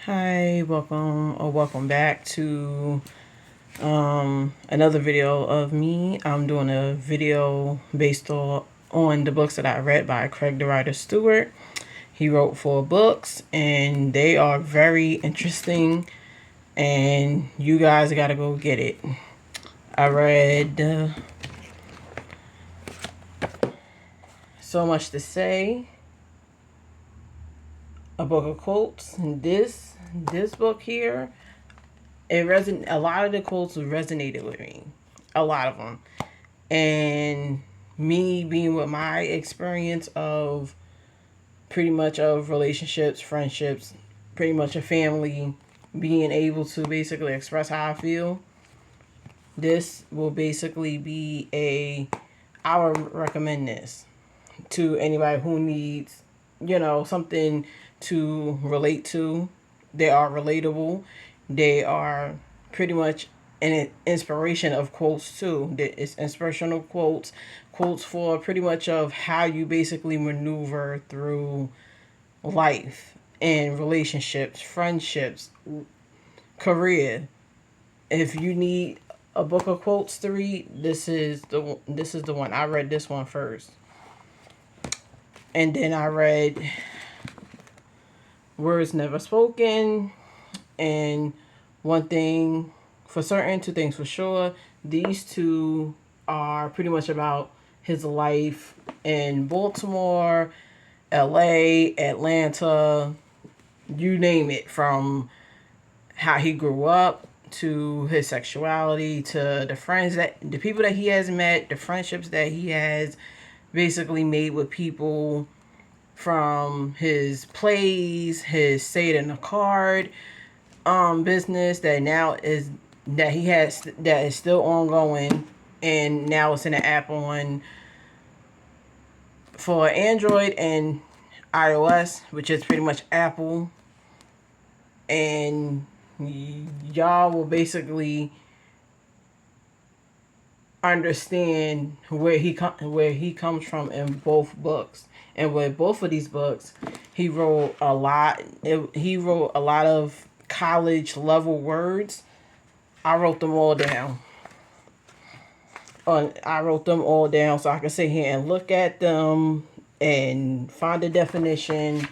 Hi, welcome back to another video of me. I'm doing a video based on the books that I read by Craig the Writer Stewart. He wrote 4 books and they are very interesting, and you guys gotta go get it. I read So Much to Say, a book of quotes, and this book here, a lot of the quotes resonated with me, a lot of them. And me being with my experience of pretty much of relationships, friendships, pretty much a family, being able to basically express how I feel, this will basically be I would recommend this to anybody who needs, something to relate to. They are relatable. They are pretty much an inspiration of quotes too. It's inspirational quotes for pretty much of how you basically maneuver through life and relationships, friendships, career. If you need a book of quotes to read, this is the one. I read this one first, and then I read Words Never Spoken, and one thing for certain, two things for sure. These two are pretty much about his life in Baltimore, LA, Atlanta, you name it, from how he grew up to his sexuality to the people that he has met, the friendships that he has basically made with people, from his plays, his Say It in a Card business that he has that is still ongoing, and now it's in an app on for Android and iOS, which is pretty much Apple. And y'all will basically understand where he comes from in both books. And with both of these books, he wrote a lot. He wrote a lot of college level words. I wrote them all down. I wrote them all down so I can sit here and look at them and find the definition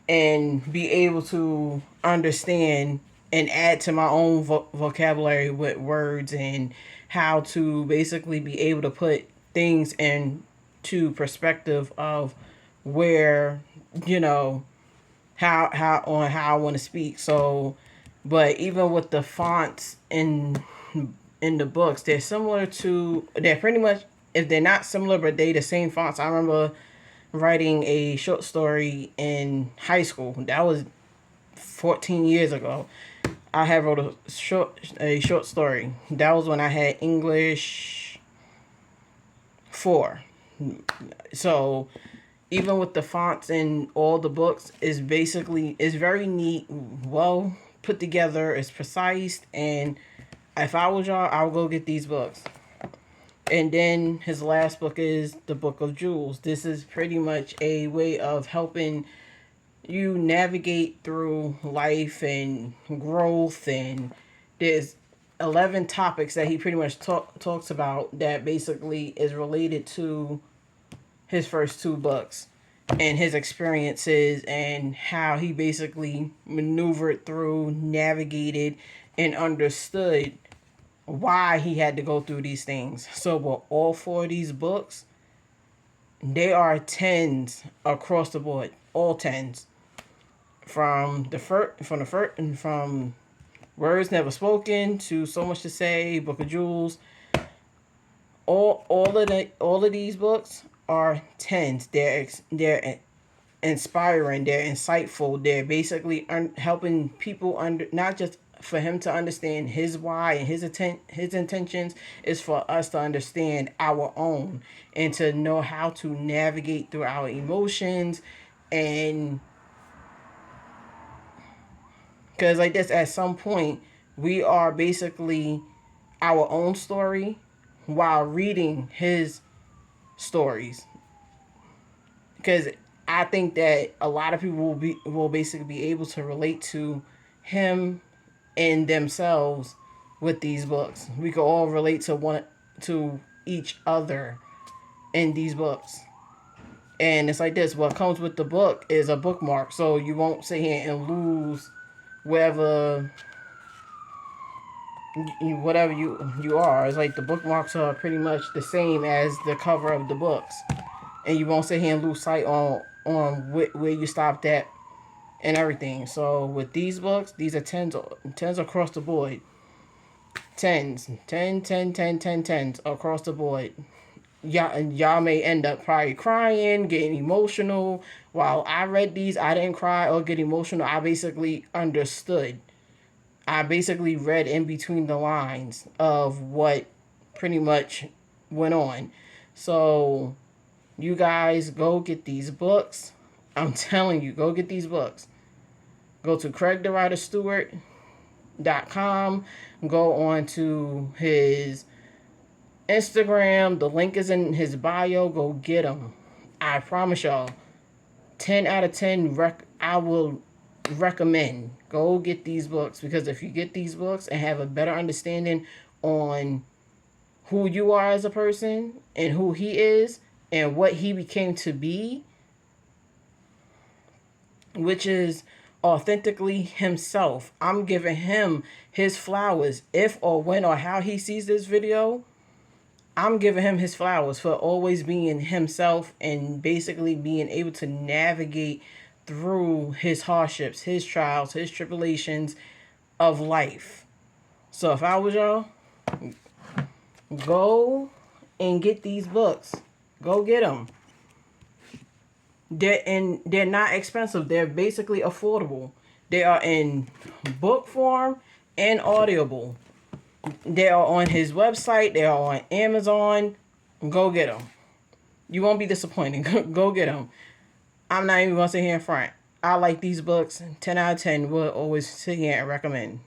and be able to understand and add to my own vocabulary with words, and how to basically be able to put things into perspective of where, you know, how I want to speak. So, but even with the fonts in the books, they're pretty much, if they're not similar, but they the same fonts. I remember writing a short story in high school. That was 14 years ago. I had wrote a short story. That was when I had English 4. So even with the fonts in all the books, is very neat, well put together, it's precise, and if I was y'all, I would go get these books. And then his last book is the Book of Jewels. This is pretty much a way of helping you navigate through life and growth. And there's 11 topics that he pretty much talks about that basically is related to his first 2 books and his experiences, and how he basically maneuvered through, navigated, and understood why he had to go through these things. So with all 4 of these books, they are tens across the board, all tens. From Words Never Spoken to So Much to Say, Book of Jewels, all of these books are tens. They're inspiring. They're insightful. They're basically helping people not just for him to understand his why and his intentions, is for us to understand our own and to know how to navigate through our emotions. And because like this, at some point, we are basically our own story while reading his stories. Because I think that a lot of people will basically be able to relate to him and themselves with these books. We could all relate to each other in these books. And it's like this: what comes with the book is a bookmark, so you won't sit here and lose whatever whatever you are. It's like the bookmarks are pretty much the same as the cover of the books, and you won't sit here and lose sight on where you stopped at and everything. So with these books, these are tens across the board. Tens, 10 across the board. Y'all may end up probably crying, getting emotional. While I read these, I didn't cry or get emotional. I basically understood. I basically read in between the lines of what pretty much went on. So you guys go get these books. I'm telling you, go get these books. Go to CraigTheWriterStewart.com. Go on to his Instagram. The link is in his bio. Go get them. I promise y'all, 10 out of 10 I will recommend. Go get these books, because if you get these books and have a better understanding on who you are as a person and who he is and what he became to be, which is authentically himself. I'm giving him his flowers. If or when or how he sees this video, I'm giving him his flowers for always being himself and basically being able to navigate through his hardships, his trials, his tribulations of life. So if I was y'all, go and get these books. Go get them. They're not expensive. They're basically affordable. They are in book form and audible. They are on his website. They are on Amazon. Go get them. You won't be disappointed. Go get them. I'm not even going to sit here in front. I like these books. 10 out of 10 will always sit here and recommend.